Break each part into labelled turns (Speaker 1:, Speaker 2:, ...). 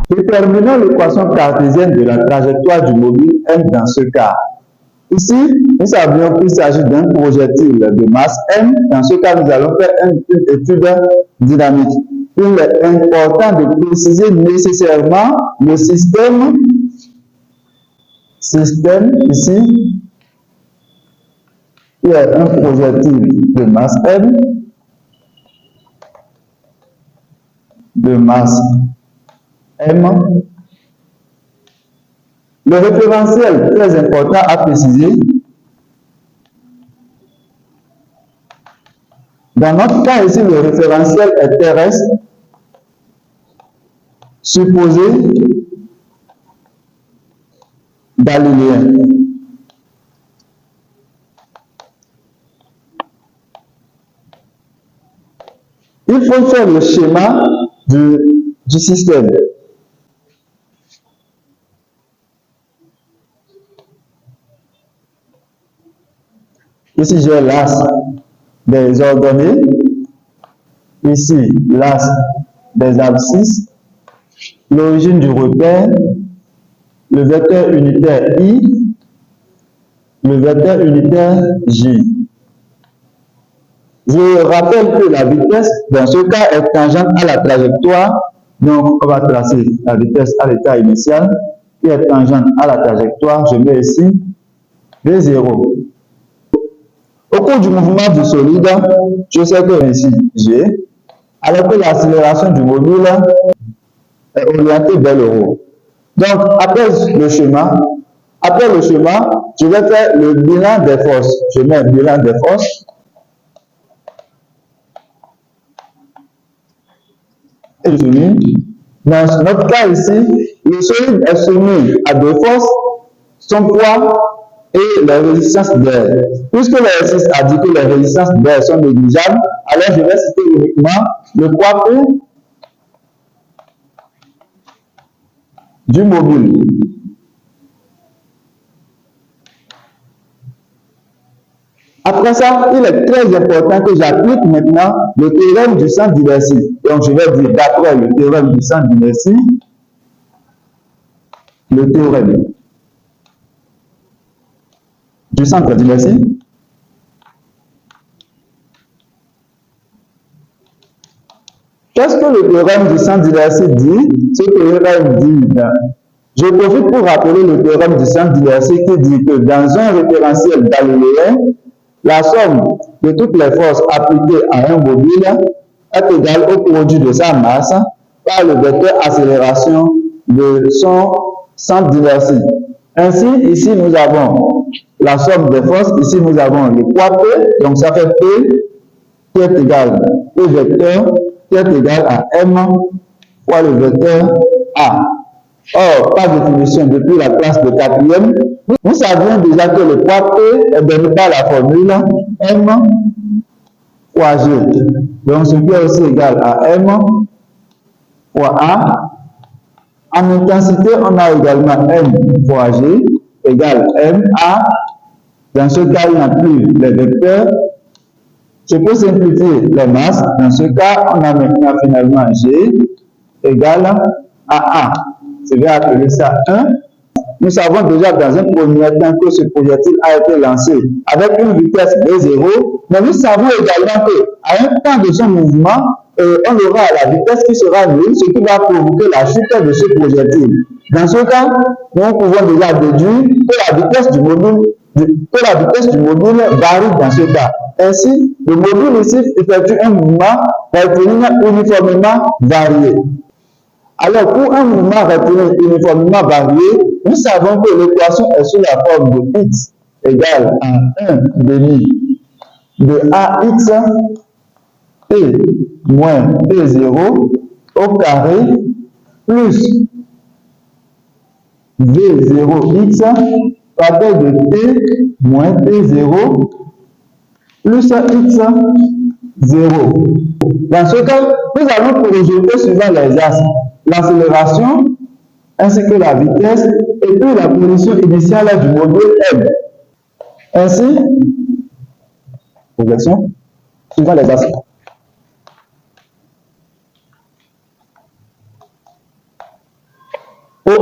Speaker 1: Déterminons l'équation cartésienne de la trajectoire du mobile M dans ce cas. Ici, nous savions qu'il s'agit d'un projectile de masse M. Dans ce cas, nous allons faire une étude dynamique. Il est important de préciser nécessairement le système ici, il y a un projectile de masse M, Le référentiel très important à préciser. Dans notre cas ici, le référentiel est terrestre, supposé galiléen. Il faut faire le schéma du système. Ici, j'ai l'axe des ordonnées. Ici, l'axe des abscisses. L'origine du repère. Le vecteur unitaire I. Le vecteur unitaire J. Je rappelle que la vitesse, dans ce cas, est tangente à la trajectoire. Donc, on va tracer la vitesse à l'état initial, qui est tangente à la trajectoire. Je mets ici V0. Au cours du mouvement du solide, je sais que ici, G, alors que l'accélération du mobile est orientée vers le haut. Donc, après le schéma, je vais faire le bilan des forces. Je mets le bilan des forces. Et je soumis. Dans notre cas ici, le solide est soumis à deux forces, son poids et les résistances d'air. Puisque l'exercice a dit que les résistances d'air sont négligeables, alors je vais citer uniquement le poids P du mobile. Après ça, il est très important que j'applique maintenant le théorème du centre d'inertie. Donc, je vais dire d'après le théorème du centre d'inertie, le théorème du centre d'inertie. Qu'est-ce que le théorème du centre d'inertie dit? Ce théorème dit, je profite pour rappeler le théorème du centre d'inertie qui dit que dans un référentiel galiléen, la somme de toutes les forces appliquées à un mobile est égale au produit de sa masse par le vecteur accélération de son centre d'inertie. Ainsi, ici, nous avons la somme des forces. Ici, nous avons le poids P. Donc, ça fait P qui est égal au vecteur qui est égal à M fois le vecteur A. Or, par définition, depuis la classe de quatrième, nous savions déjà que le poids P est donné par la formule M fois G. Donc, ce qui est aussi égal à M fois A. En intensité, on a également M fois G égale MA. Dans ce cas, il n'y a plus les vecteurs. Je peux simplifier les masses. Dans ce cas, on a maintenant finalement G égale à A. Je vais appeler ça 1. Nous savons déjà dans un premier temps que ce projectile a été lancé avec une vitesse V0, mais nous savons également qu'à un temps de son mouvement, on aura la vitesse qui sera nulle, ce qui va provoquer la chute de ce projectile. Dans ce cas, nous pouvons déjà déduire que la vitesse du mobile varie dans ce cas. Ainsi, le mobile ici effectue un mouvement rectiligne uniformément varié. Alors, pour un mouvement rectiligne uniformément varié, nous savons que l'équation est sous la forme de x égale à 1 demi de ax t moins t0 au carré plus v0x partage de t moins t0 plus x0. Dans ce cas, nous allons projeter suivant les axes l'accélération ainsi que la vitesse et puis la position initiale du mobile M. Ainsi, progression suivant les axes.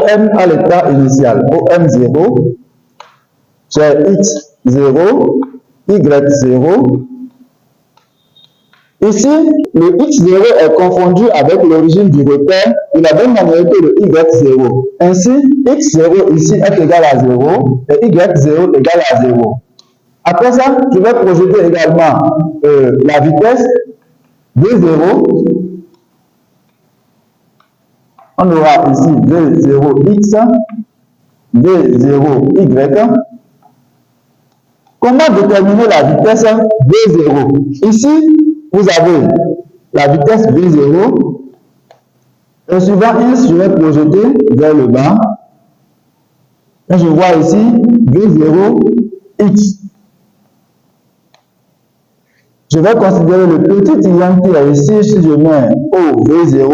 Speaker 1: OM à l'état initial. OM0, j'ai X0, Y0. Ici, le X0 est confondu avec l'origine du repère de la même manière que le Y0. Ainsi, X0 ici est égal à 0 et Y0 égal à 0. Après ça, je vais projeter également la vitesse V0. On aura ici V0X, V0Y. Comment déterminer la vitesse V0? Ici, vous avez la vitesse V0. Et suivant X, je vais projeter vers le bas. Et je vois ici V0X. Je vais considérer le petit triangle qui est ici. Si je mets OV0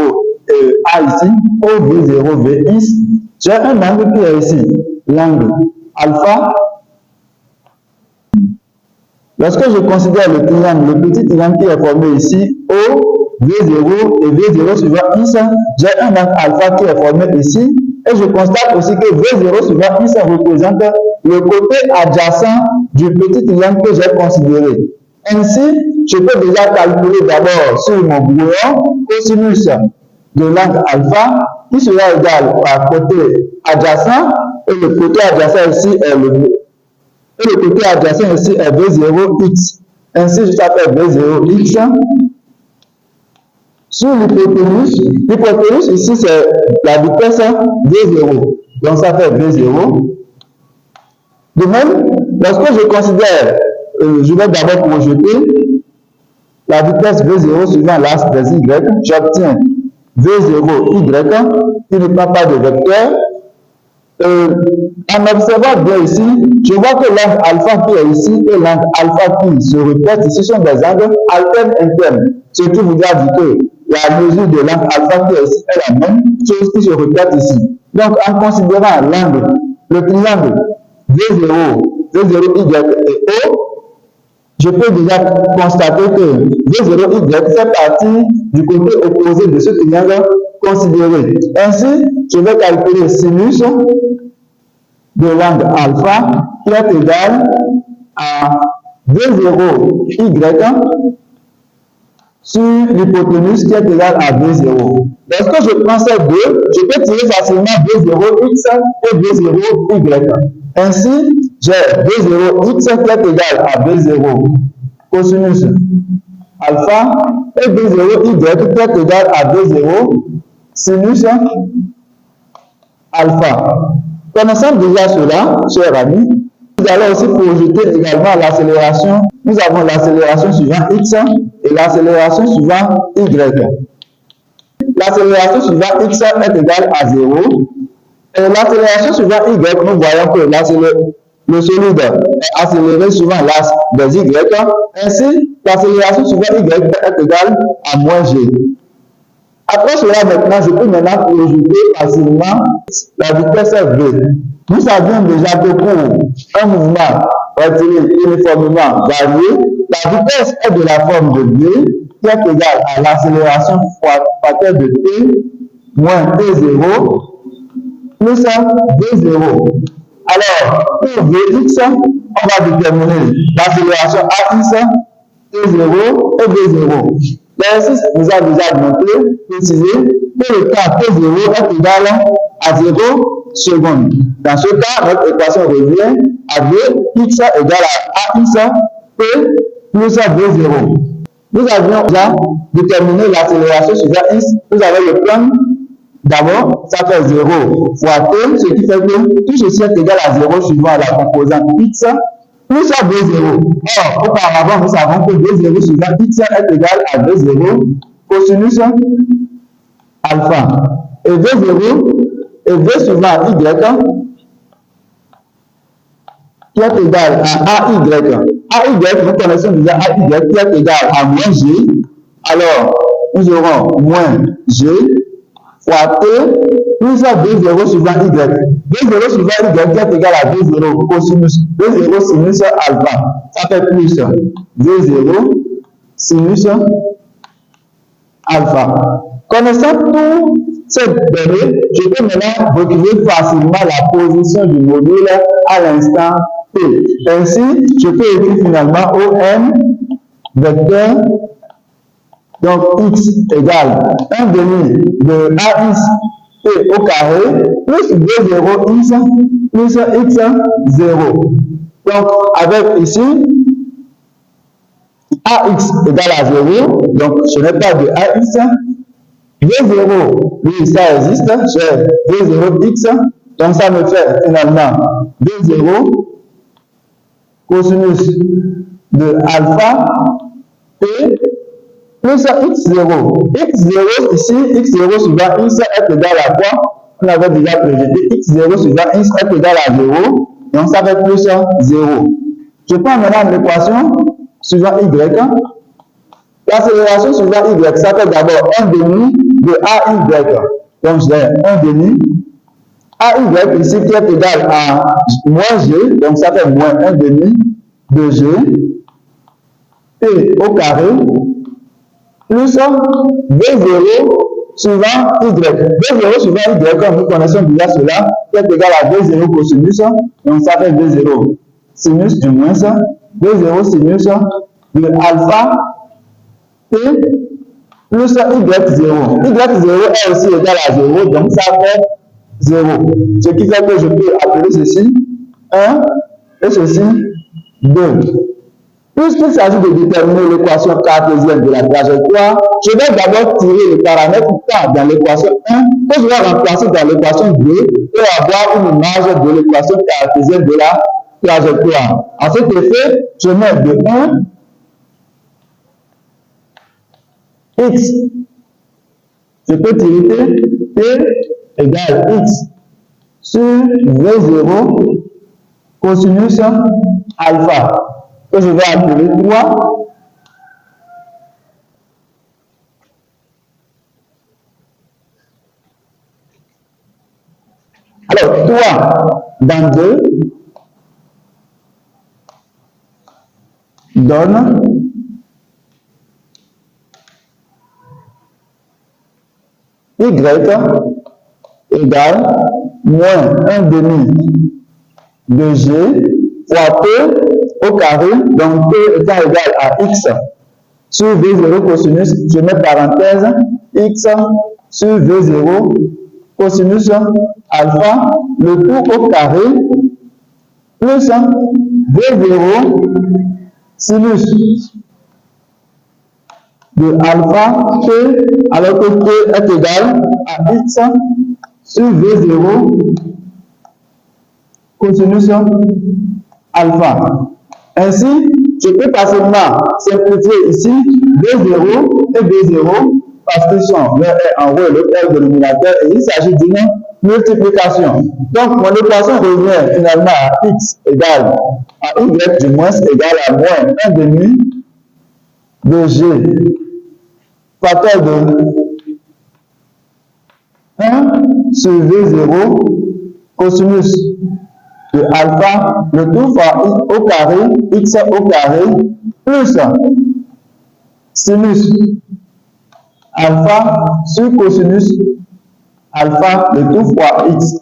Speaker 1: et A ici, OV0, VX, j'ai un angle qui est ici, l'angle alpha. Lorsque je considère le triangle, le petit triangle qui est formé ici, O, V0 et V0 suivant X, j'ai un angle alpha qui est formé ici. Et je constate aussi que V0 suivant X représente le côté adjacent du petit triangle que j'ai considéré. Ainsi, je peux déjà calculer d'abord sur mon brouillon cosinus de l'angle alpha qui sera égal à côté adjacent et le côté adjacent ici est le côté adjacent ici est V0x. Ainsi, je t'appelle V0x. Sur l'hypoténuse ici c'est la vitesse V0. Donc ça fait V0. De même, lorsque je considère, je vais d'abord projeter la vitesse V0 suivant l'axe des Y, j'obtiens V0Y qui ne prend pas de vecteur. En observant bien ici, je vois que l'angle alpha qui est ici et l'angle alpha qui se répète ici sont des angles alternes internes. Ce qui vous a dit que la mesure de l'angle alpha qui est ici est la même chose qui se répète ici. Donc, en considérant l'angle, le triangle V0, V0Y et O, je peux déjà constater que V0Y fait partie du côté opposé de ce triangle considéré. Ainsi, je vais calculer sinus de l'angle alpha qui est égal à V0Y sur l'hypoténuse qui est égal à V0. Lorsque je prends ces deux, je peux tirer facilement V0X et V0Y. Ainsi, j'ai V0X qui est égal à V0 cosinus alpha et V0Y qui est égal à V0 sinus alpha. Connaissant déjà cela, chers amis, nous allons aussi projeter également l'accélération. Nous avons l'accélération suivant X et l'accélération suivant Y. L'accélération suivant X est égale à 0. Et l'accélération suivant Y, nous voyons que le solide est accéléré suivant l'axe des Y. Ainsi, l'accélération suivant Y est égale à moins G. Après cela, maintenant, je peux maintenant projeter facilement la vitesse V. Nous savions déjà que pour un mouvement rectiligne uniformément varié, la vitesse est de la forme de V qui est égale à l'accélération facteur de T moins T0 plus V0. Alors, pour Vx, on va déterminer l'accélération AX, T0 et V0. L'exercice nous a déjà précisé que le temps T0 est égal à 0 secondes. Dans ce cas, notre équation revient à Vx égale à AX P plus V0. Nous avions déjà déterminé l'accélération suivant X. Nous avons le plan. D'abord, ça fait 0 fois T, ce qui fait que tout ceci est égal à 0 suivant la composante X plus V0. Or, auparavant, nous savons que V0 suivant X est égal à V0 cosinus alpha. Et V0 et V suivant Y qui est égal à AY. AY, nous connaissons déjà AY qui est égal à moins G. Alors, nous aurons moins G fois T plus V0 suivant Y. V0 suivant Y qui est égal à V0 cosinus, V0 sinus alpha. Ça fait plus V0 sinus alpha. Connaissant toutes ces données, je peux maintenant retrouver facilement la position du module à l'instant T. Ainsi, je peux écrire finalement OM vecteur, donc x égale 1 demi de AX T au carré plus 2 0 x plus x 0. Donc, avec ici, AX égale à 0, donc je n'ai pas de AX. V0, oui, ça existe, j'ai V0x, donc ça me fait finalement V0 cosinus de alpha T plus x0. x0 ici, x0 suivant x est égal à quoi? On avait déjà projeté x0 suivant x est égal à 0, donc ça fait plus 0. Je prends maintenant l'équation suivant y. L'accélération suivant y, ça fait d'abord 1 demi de AY. Donc j'ai 1 demi AY ici qui est égal à moins G, donc ça fait moins 1 demi de G, T au carré, plus V0 suivant Y. V0 suivant Y, comme nous connaissons déjà cela, qui est égal à V0 cosinus, donc ça fait V0 sinus du moins, V0 sinus de alpha T plus Y0. Y0 est aussi égal à 0, donc ça fait 0. Ce qui fait que je peux appeler ceci 1 et ceci 2. Puisqu'il s'agit de déterminer l'équation cartésienne de la trajectoire, je vais d'abord tirer le paramètre K dans l'équation 1 que je vais remplacer dans l'équation 2 et avoir une image de l'équation cartésienne de la trajectoire. À cet effet, je mets de 1 x. Je peux tirer T égale x sur V0 cosinus alpha, que je vais appeler 3. Alors, 3 dans 2 donne y égale moins 1 demi de G fois P au carré, donc P étant égal à X sur V0 cosinus, je mets parenthèse, X sur V0 cosinus alpha, le tout au carré, plus V0 sinus de alpha P, alors que P est égal à X sur V0 cosinus alpha. Ainsi, je peux facilement simplifier ici V0 et V0 parce qu'ils sont l'un est en haut et l'autre est au dénominateur et il s'agit d'une multiplication. Donc, mon équation revient finalement à X égale à Y du moins égale à moins 1 demi de G facteur de 1 sur V0 cosinus de alpha, le tout fois au carré, x au carré, plus sinus alpha sur cosinus alpha, le tout fois x.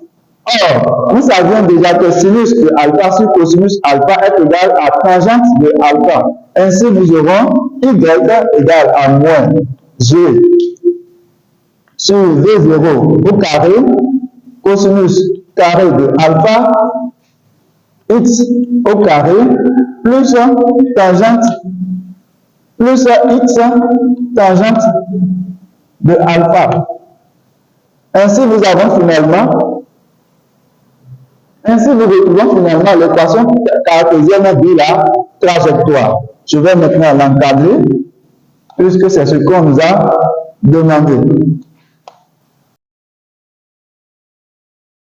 Speaker 1: Or, nous savions déjà que sinus de alpha sur cosinus alpha est égal à tangente de alpha. Ainsi, nous aurons y égale à moins g sur v0 au carré, cosinus carré de alpha, x au carré, plus tangente, plus x tangente de alpha. Ainsi, nous avons finalement, nous retrouvons finalement l'équation cartésienne de la trajectoire. Je vais maintenant l'encadrer, puisque c'est ce qu'on nous a demandé.